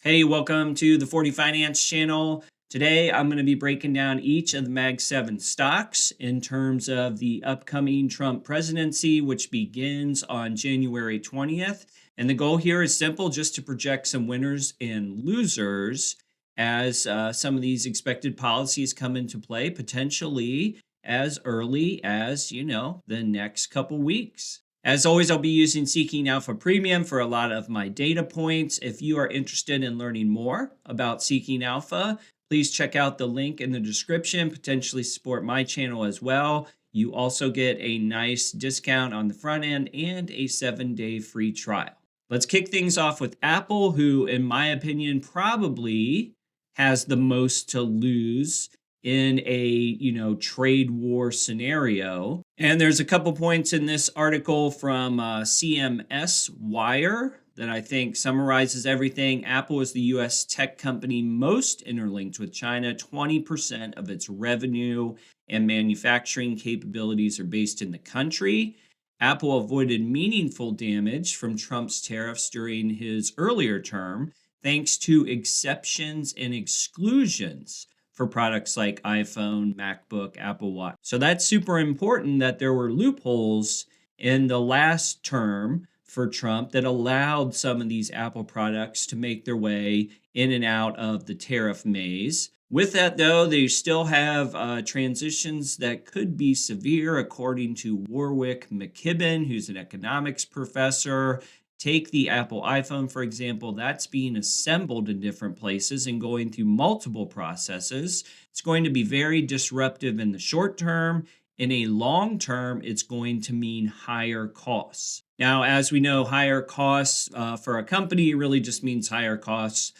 Hey, welcome to the 40 Finance channel. Today, I'm going to be breaking down each of the Mag 7 stocks in terms of the upcoming Trump presidency, which begins on January 20th. And the goal here is simple, just to project some winners and losers as some of these expected policies come into play, potentially as early as, the next couple weeks. As always, I'll be using Seeking Alpha Premium for a lot of my data points. If you are interested in learning more about Seeking Alpha, please check out the link in the description, potentially support my channel as well. You also get a nice discount on the front end and a 7-day free trial. Let's kick things off with Apple, who, in my opinion, probably has the most to lose in a trade war scenario. And there's a couple points in this article from CMS Wire that I think summarizes everything. Apple is the US tech company most interlinked with China. 20% of its revenue and manufacturing capabilities are based in the country. Apple avoided meaningful damage from Trump's tariffs during his earlier term, thanks to exceptions and exclusions for products like iPhone, MacBook, Apple Watch. So that's super important that there were loopholes in the last term for Trump that allowed some of these Apple products to make their way in and out of the tariff maze. With that, though, they still have transitions that could be severe, according to Warwick McKibben, who's an economics professor. Take the Apple iPhone, for example. That's being assembled in different places and going through multiple processes. It's going to be very disruptive in the short term. In a long term, it's going to mean higher costs. Now, as we know, higher costs for a company really just means higher costs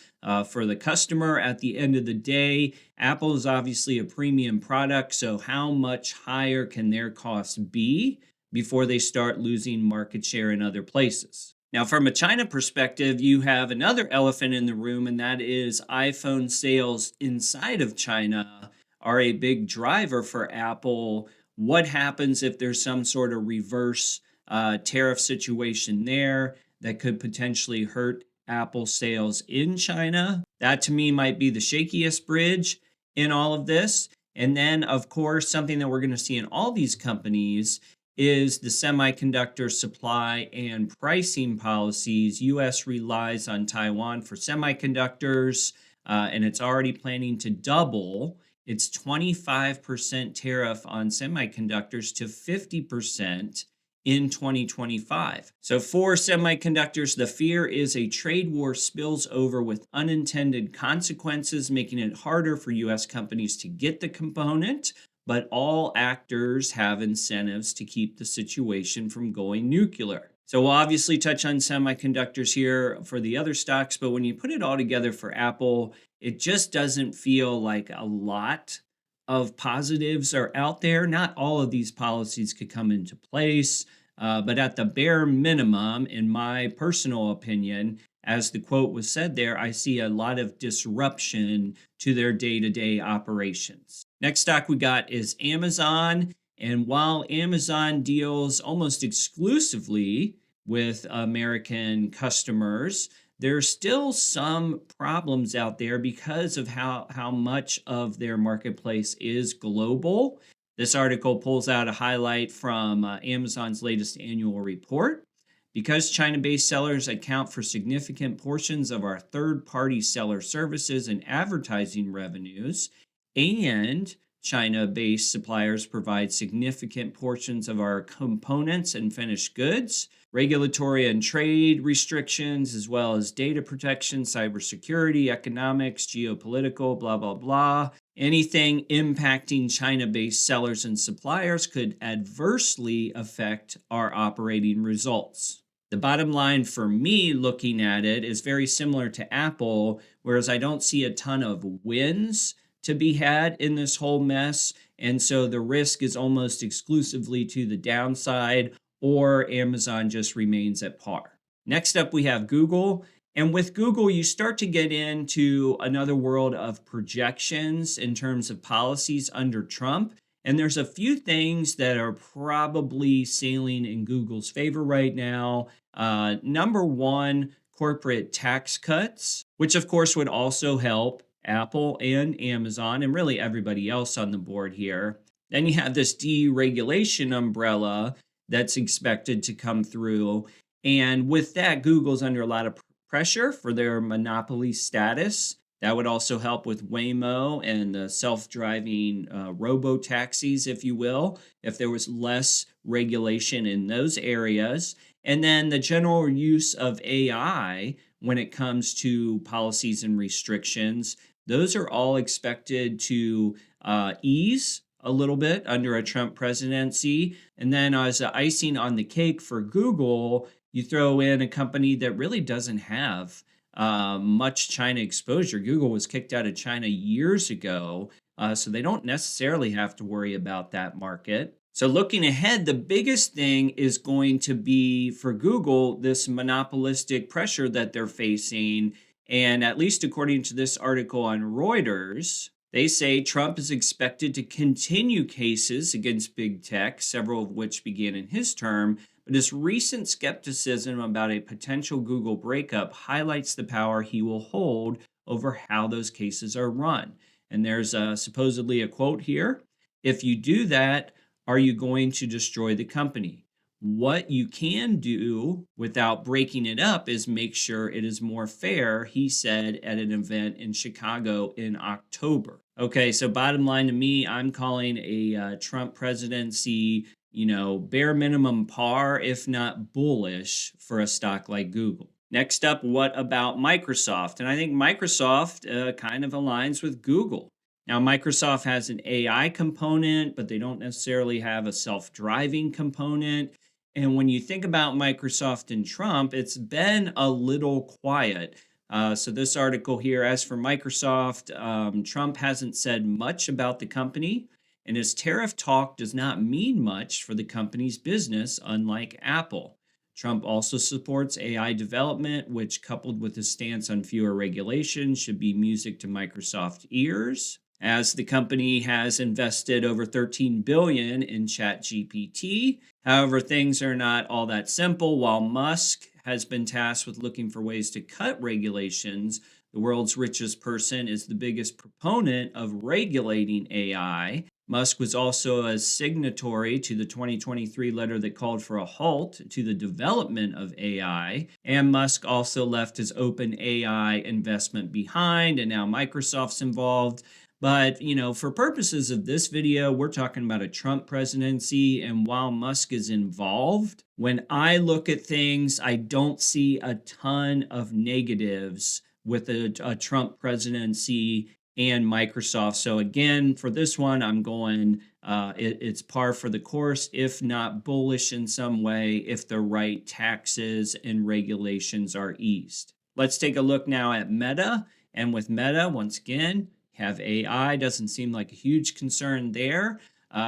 for the customer. At the end of the day, Apple is obviously a premium product, so how much higher can their costs be before they start losing market share in other places? Now, from a China perspective, you have another elephant in the room, and that is iPhone sales inside of China are a big driver for Apple. What happens if there's some sort of reverse tariff situation there that could potentially hurt Apple sales in China? That, to me, might be the shakiest bridge in all of this. And then, of course, something that we're going to see in all these companies is the semiconductor supply and pricing policies. U.S. relies on Taiwan for semiconductors, and it's already planning to double its 25% tariff on semiconductors to 50% in 2025. So for semiconductors, the fear is a trade war spills over with unintended consequences, making it harder for U.S. companies to get the component. But all actors have incentives to keep the situation from going nuclear. So we'll obviously touch on semiconductors here for the other stocks, but when you put it all together for Apple, it just doesn't feel like a lot of positives are out there. Not all of these policies could come into place, but at the bare minimum, in my personal opinion, as the quote was said there, I see a lot of disruption to their day-to-day operations. Next stock we got is Amazon. And while Amazon deals almost exclusively with American customers, there's still some problems out there because of how much of their marketplace is global. This article pulls out a highlight from Amazon's latest annual report. Because China-based sellers account for significant portions of our third-party seller services and advertising revenues, and China-based suppliers provide significant portions of our components and finished goods, regulatory and trade restrictions, as well as data protection, cybersecurity, economics, geopolitical, blah, blah, blah. Anything impacting China-based sellers and suppliers could adversely affect our operating results. The bottom line for me looking at it is very similar to Apple, whereas I don't see a ton of wins to be had in this whole mess. And so the risk is almost exclusively to the downside, or Amazon just remains at par. Next up, we have Google. And with Google, you start to get into another world of projections in terms of policies under Trump. And there's a few things that are probably sailing in Google's favor right now. Number one, corporate tax cuts, which of course would also help Apple and Amazon and really everybody else on the board here. Then you have this deregulation umbrella that's expected to come through. And with that, Google's under a lot of pressure for their monopoly status. That would also help with Waymo and the self-driving robo-taxis, if you will, if there was less regulation in those areas. And then the general use of AI when it comes to policies and restrictions, those are all expected to ease a little bit under a Trump presidency. And then as an icing on the cake for Google, you throw in a company that really doesn't have much China exposure. Google was kicked out of China years ago, so they don't necessarily have to worry about that market. So looking ahead, the biggest thing is going to be for Google, this monopolistic pressure that they're facing. And at least according to this article on Reuters, they say Trump is expected to continue cases against big tech, several of which began in his term. But his recent skepticism about a potential Google breakup highlights the power he will hold over how those cases are run. And there's supposedly a quote here. If you do that, are you going to destroy the company? What you can do without breaking it up is make sure it is more fair, he said at an event in Chicago in October. Okay, so bottom line to me, I'm calling a Trump presidency, bare minimum par, if not bullish for a stock like Google. Next up, what about Microsoft? And I think Microsoft kind of aligns with Google. Now, Microsoft has an AI component, but they don't necessarily have a self-driving component. And when you think about Microsoft and Trump, it's been a little quiet. So this article here, as for Microsoft, Trump hasn't said much about the company, and his tariff talk does not mean much for the company's business, unlike Apple. Trump also supports AI development, which, coupled with his stance on fewer regulations, should be music to Microsoft ears, as the company has invested over $13 billion in ChatGPT. However, things are not all that simple. While Musk has been tasked with looking for ways to cut regulations, the world's richest person is the biggest proponent of regulating AI. Musk was also a signatory to the 2023 letter that called for a halt to the development of AI. And Musk also left his OpenAI investment behind, and now Microsoft's involved. But, for purposes of this video, we're talking about a Trump presidency. And while Musk is involved, when I look at things, I don't see a ton of negatives with a Trump presidency and Microsoft. So again, for this one, I'm going, it's par for the course, if not bullish in some way, if the right taxes and regulations are eased. Let's take a look now at Meta. And with Meta, once again, have AI, doesn't seem like a huge concern there.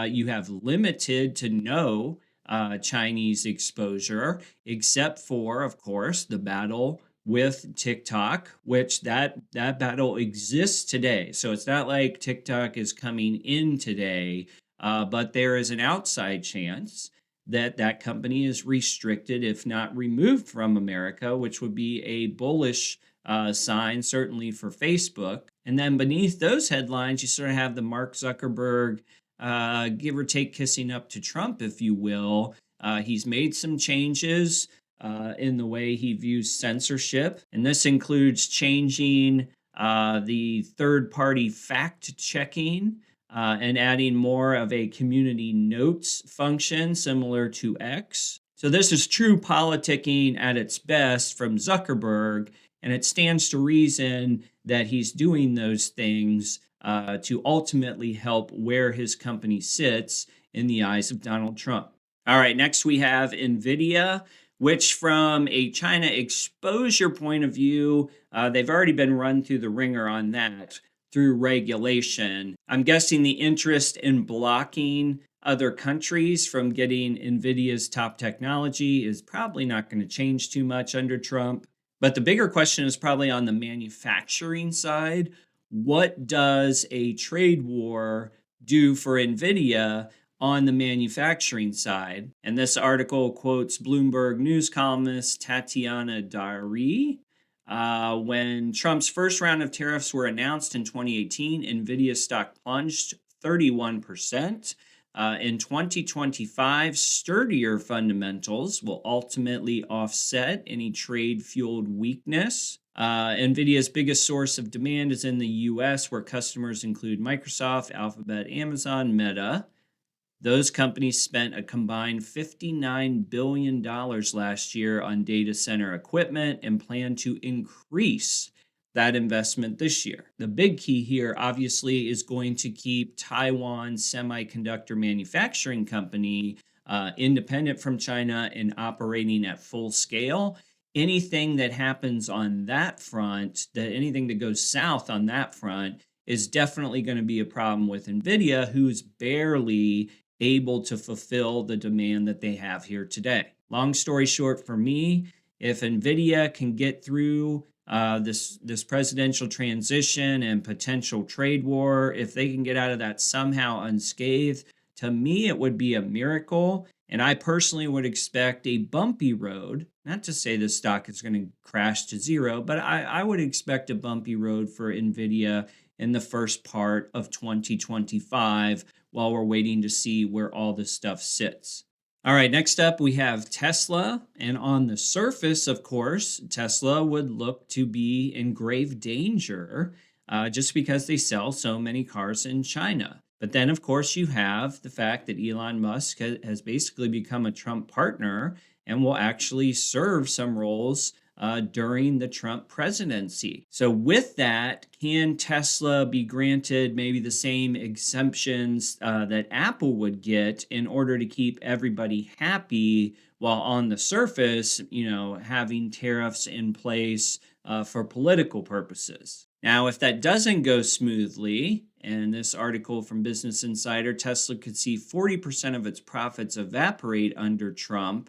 You have limited to no Chinese exposure, except for, of course, the battle with TikTok, which that battle exists today. So it's not like TikTok is coming in today, but there is an outside chance that that company is restricted, if not removed from America, which would be a bullish sign, certainly for Facebook. And then beneath those headlines, you sort of have the Mark Zuckerberg, give or take, kissing up to Trump, if you will. He's made some changes in the way he views censorship, and this includes changing the third-party fact-checking and adding more of a community notes function similar to X. So this is true politicking at its best from Zuckerberg, and it stands to reason that he's doing those things to ultimately help where his company sits in the eyes of Donald Trump. All right, next we have Nvidia, which from a China exposure point of view, they've already been run through the ringer on that through regulation. I'm guessing the interest in blocking other countries from getting Nvidia's top technology is probably not going to change too much under Trump. But the bigger question is probably on the manufacturing side. What does a trade war do for Nvidia on the manufacturing side. And this article quotes Bloomberg news columnist Tatiana Dari. When Trump's first round of tariffs were announced in 2018, Nvidia stock plunged 31%. In 2025, sturdier fundamentals will ultimately offset any trade-fueled weakness. Nvidia's biggest source of demand is in the US, where customers include Microsoft, Alphabet, Amazon, Meta. Those companies spent a combined $59 billion last year on data center equipment and plan to increase that investment this year. The big key here, obviously, is going to keep Taiwan Semiconductor Manufacturing Company independent from China and operating at full scale. Anything that happens on that front, anything that goes south on that front, is definitely going to be a problem with Nvidia, who's barely able to fulfill the demand that they have here today. Long story short for me, if Nvidia can get through this presidential transition and potential trade war, if they can get out of that somehow unscathed, to me it would be a miracle. And I personally would expect a bumpy road. Not to say the stock is going to crash to zero, but I would expect a bumpy road for Nvidia in the first part of 2025 while we're waiting to see where all this stuff sits. All right, next up we have Tesla. And on the surface, of course, Tesla would look to be in grave danger just because they sell so many cars in China. But then, of course, you have the fact that Elon Musk has basically become a Trump partner and will actually serve some roles during the Trump presidency. So with that, can Tesla be granted maybe the same exemptions that Apple would get in order to keep everybody happy while on the surface, having tariffs in place for political purposes? Now, if that doesn't go smoothly, and this article from Business Insider, Tesla could see 40% of its profits evaporate under Trump.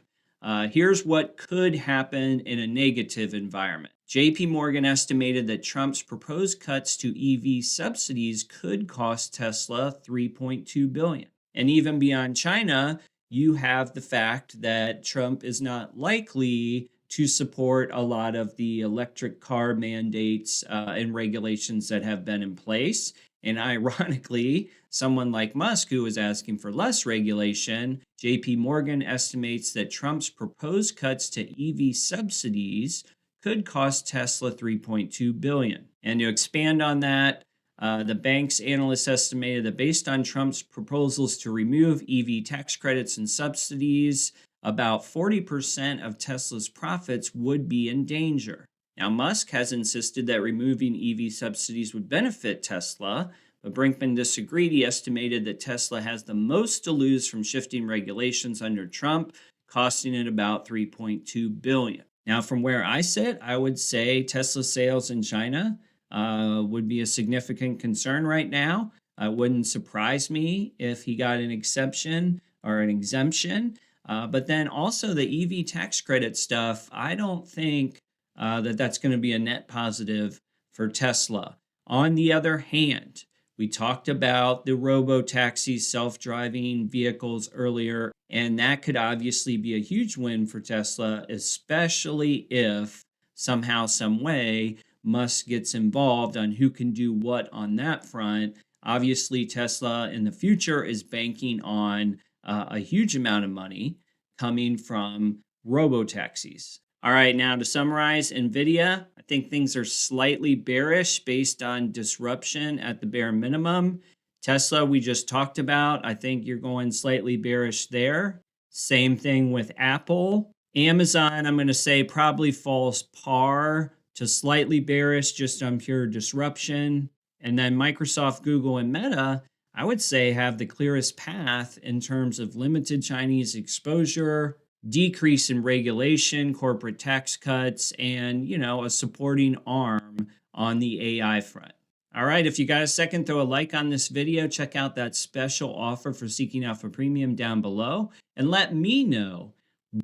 Here's what could happen in a negative environment. JP Morgan estimated that Trump's proposed cuts to EV subsidies could cost Tesla $3.2 billion. And even beyond China, you have the fact that Trump is not likely to support a lot of the electric car mandates and regulations that have been in place. And ironically, someone like Musk, who is asking for less regulation, JP Morgan estimates that Trump's proposed cuts to EV subsidies could cost Tesla $3.2 billion. And to expand on that, the bank's analysts estimated that based on Trump's proposals to remove EV tax credits and subsidies, about 40% of Tesla's profits would be in danger. Now, Musk has insisted that removing EV subsidies would benefit Tesla, but Brinkman disagreed. He estimated that Tesla has the most to lose from shifting regulations under Trump, costing it about $3.2 billion. Now, from where I sit, I would say Tesla sales in China would be a significant concern right now. It wouldn't surprise me if he got an exception or an exemption. But then also the EV tax credit stuff, I don't think that's going to be a net positive for Tesla. On the other hand, we talked about the robo-taxi self-driving vehicles earlier, and that could obviously be a huge win for Tesla, especially if somehow, some way, Musk gets involved on who can do what on that front. Obviously, Tesla in the future is banking on a huge amount of money coming from robo-taxis. All right, now to summarize, Nvidia, I think things are slightly bearish based on disruption at the bare minimum. Tesla, we just talked about. I think you're going slightly bearish there. Same thing with Apple. Amazon, I'm going to say probably falls par to slightly bearish just on pure disruption. And then Microsoft, Google, and Meta, I would say have the clearest path in terms of limited Chinese exposure, decrease in regulation, corporate tax cuts, and, a supporting arm on the AI front. All right, if you got a second, throw a like on this video. Check out that special offer for Seeking Alpha Premium down below. And let me know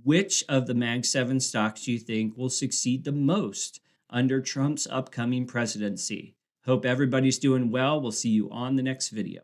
which of the Mag 7 stocks you think will succeed the most under Trump's upcoming presidency. Hope everybody's doing well. We'll see you on the next video.